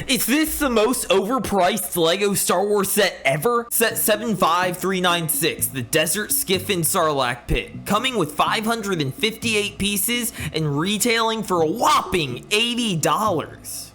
Is this the most overpriced LEGO Star Wars set ever? Set 75396, the Desert Skiff Sarlacc Pit, coming with 558 pieces and retailing for a whopping $80.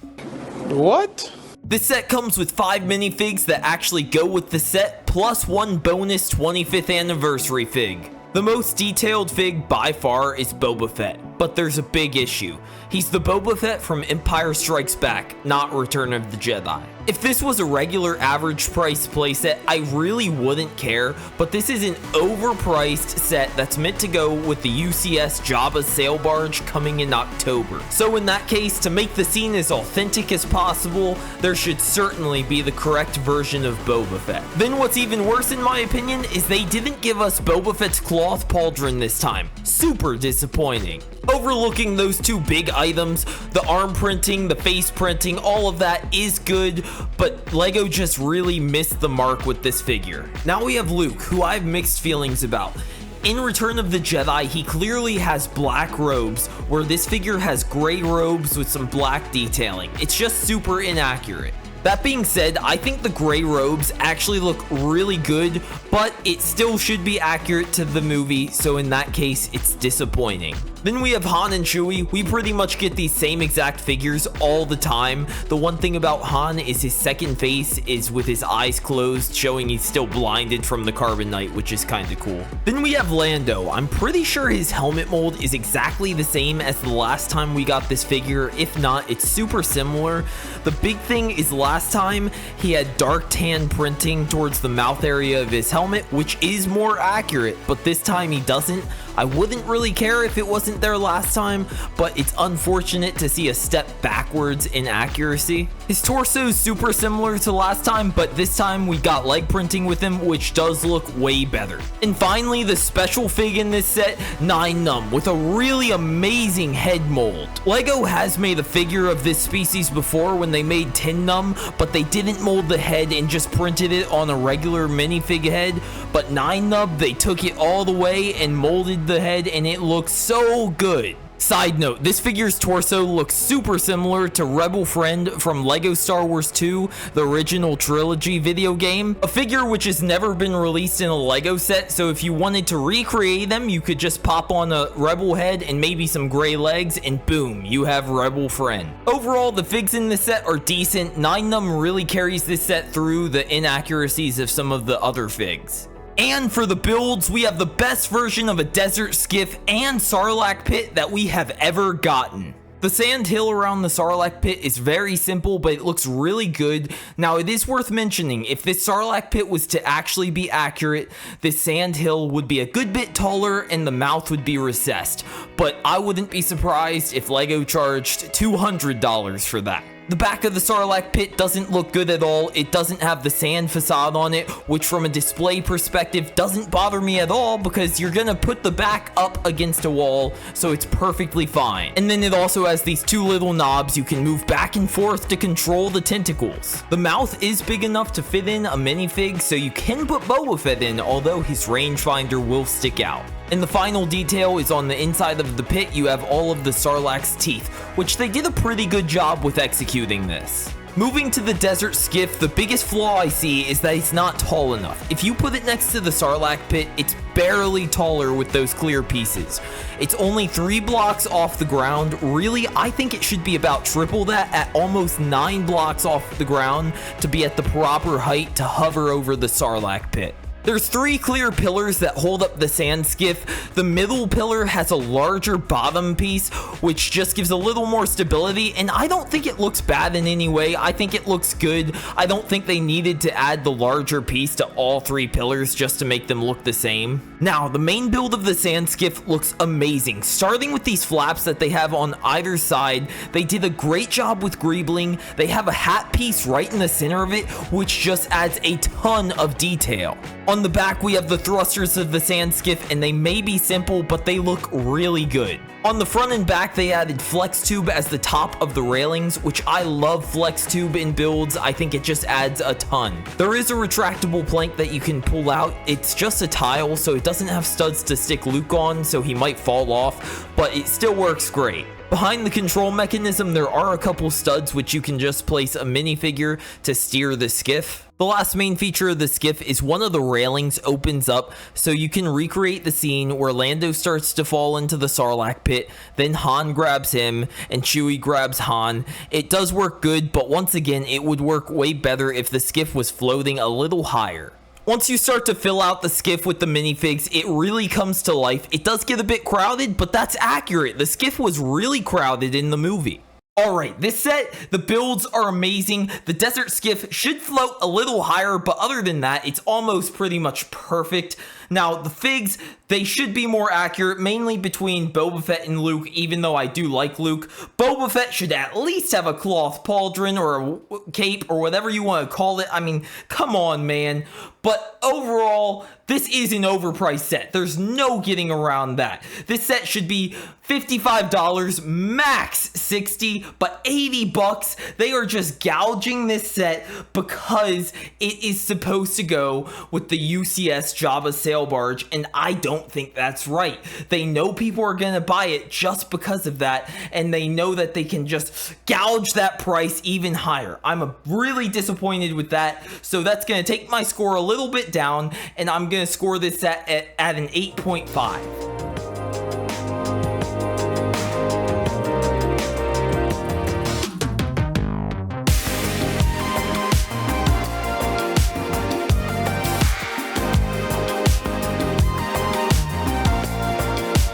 What? This set comes with 5 minifigs that actually go with the set, plus 1 bonus 25th anniversary fig. The most detailed fig by far is Boba Fett, but there's a big issue. He's the Boba Fett from Empire Strikes Back, not Return of the Jedi. If this was a regular average price playset, I really wouldn't care, but this is an overpriced set that's meant to go with the UCS Jabba sail barge coming in October. So in that case, to make the scene as authentic as possible, there should certainly be the correct version of Boba Fett. Then what's even worse in my opinion is they didn't give us Boba Fett's cloth pauldron this time. Super disappointing. Overlooking those 2 big items, the arm printing, the face printing, all of that is good, but LEGO just really missed the mark with this figure. Now we have Luke, who I have mixed feelings about. In Return of the Jedi, he clearly has black robes, where this figure has gray robes with some black detailing. It's just super inaccurate. That being said, I think the gray robes actually look really good, but it still should be accurate to the movie, so in that case, it's disappointing. Then we have Han and Chewie. We pretty much get these same exact figures all the time. The one thing about Han is his second face is with his eyes closed, showing he's still blinded from the carbonite, which is kind of cool. Then we have Lando. I'm pretty sure his helmet mold is exactly the same as the last time we got this figure. If not, it's super similar. The big thing is last time he had dark tan printing towards the mouth area of his helmet, which is more accurate, but this time he doesn't. I wouldn't really care if it wasn't there last time, but it's unfortunate to see a step backwards in accuracy. His torso is super similar to last time, but this time we got leg printing with him, which does look way better. And finally, the special fig in this set, 9 Num, with a really amazing head mold. LEGO has made a figure of this species before when they made 10 Num, but they didn't mold the head and just printed it on a regular minifig head. But 9 Nub, they took it all the way and molded the head, and it looks so good. Side note, this figure's torso looks super similar to Rebel Friend from LEGO Star Wars 2, the original trilogy video game, a figure which has never been released in a LEGO set, so if you wanted to recreate them, you could just pop on a Rebel head and maybe some gray legs, and boom, you have Rebel Friend. Overall, the figs in this set are decent. 9 Num really carries this set through the inaccuracies of some of the other figs. And for the builds, we have the best version of a Desert Skiff and Sarlacc Pit that we have ever gotten. The sand hill around the Sarlacc Pit is very simple, but it looks really good. Now, it is worth mentioning, if this Sarlacc Pit was to actually be accurate, this sand hill would be a good bit taller and the mouth would be recessed. But I wouldn't be surprised if LEGO charged $200 for that. The back of the Sarlacc Pit doesn't look good at all. It doesn't have the sand facade on it, which from a display perspective doesn't bother me at all because you're gonna put the back up against a wall, so it's perfectly fine. And then it also has these 2 little knobs you can move back and forth to control the tentacles. The mouth is big enough to fit in a minifig, so you can put Boba Fett in, although his rangefinder will stick out. And the final detail is on the inside of the pit, you have all of the Sarlacc's teeth, which they did a pretty good job with executing this. Moving to the Desert Skiff, the biggest flaw I see is that it's not tall enough. If you put it next to the Sarlacc Pit, it's barely taller with those clear pieces. It's only 3 blocks off the ground. Really, I think it should be about triple that, at almost 9 blocks off the ground to be at the proper height to hover over the Sarlacc Pit. There's 3 clear pillars that hold up the sand skiff. The middle pillar has a larger bottom piece, which just gives a little more stability, and I don't think it looks bad in any way. I think it looks good. I don't think they needed to add the larger piece to all 3 pillars just to make them look the same. Now, the main build of the sand skiff looks amazing. Starting with these flaps that they have on either side, they did a great job with greebling. They have a hat piece right in the center of it, which just adds a ton of detail. On the back, we have the thrusters of the sand skiff, and they may be simple, but they look really good. On the front and back, they added flex tube as the top of the railings, which I love flex tube in builds. I think it just adds a ton. There is a retractable plank that you can pull out. It's just a tile, so it doesn't have studs to stick Luke on, so he might fall off, but it still works great. Behind the control mechanism, there are a couple studs which you can just place a minifigure to steer the skiff. The last main feature of the skiff is one of the railings opens up so you can recreate the scene where Lando starts to fall into the Sarlacc Pit, then Han grabs him and Chewie grabs Han. It does work good, but once again, it would work way better if the skiff was floating a little higher. Once you start to fill out the skiff with the minifigs, it really comes to life. It does get a bit crowded, but that's accurate. The skiff was really crowded in the movie. Alright, this set, the builds are amazing. The desert skiff should float a little higher, but other than that, it's almost pretty much perfect. Now, the figs, they should be more accurate, mainly between Boba Fett and Luke, even though I do like Luke. Boba Fett should at least have a cloth pauldron or a cape or whatever you want to call it. I mean, come on, man. But overall, this is an overpriced set. There's no getting around that. This set should be $55, max $60, but $80. They are just gouging this set because it is supposed to go with the UCS Jabba sail barge, and I don't think that's right. They know people are going to buy it just because of that, and they know that they can just gouge that price even higher. I'm really disappointed with that, so that's going to take my score a little bit down, and I'm going to score this at an 8.5.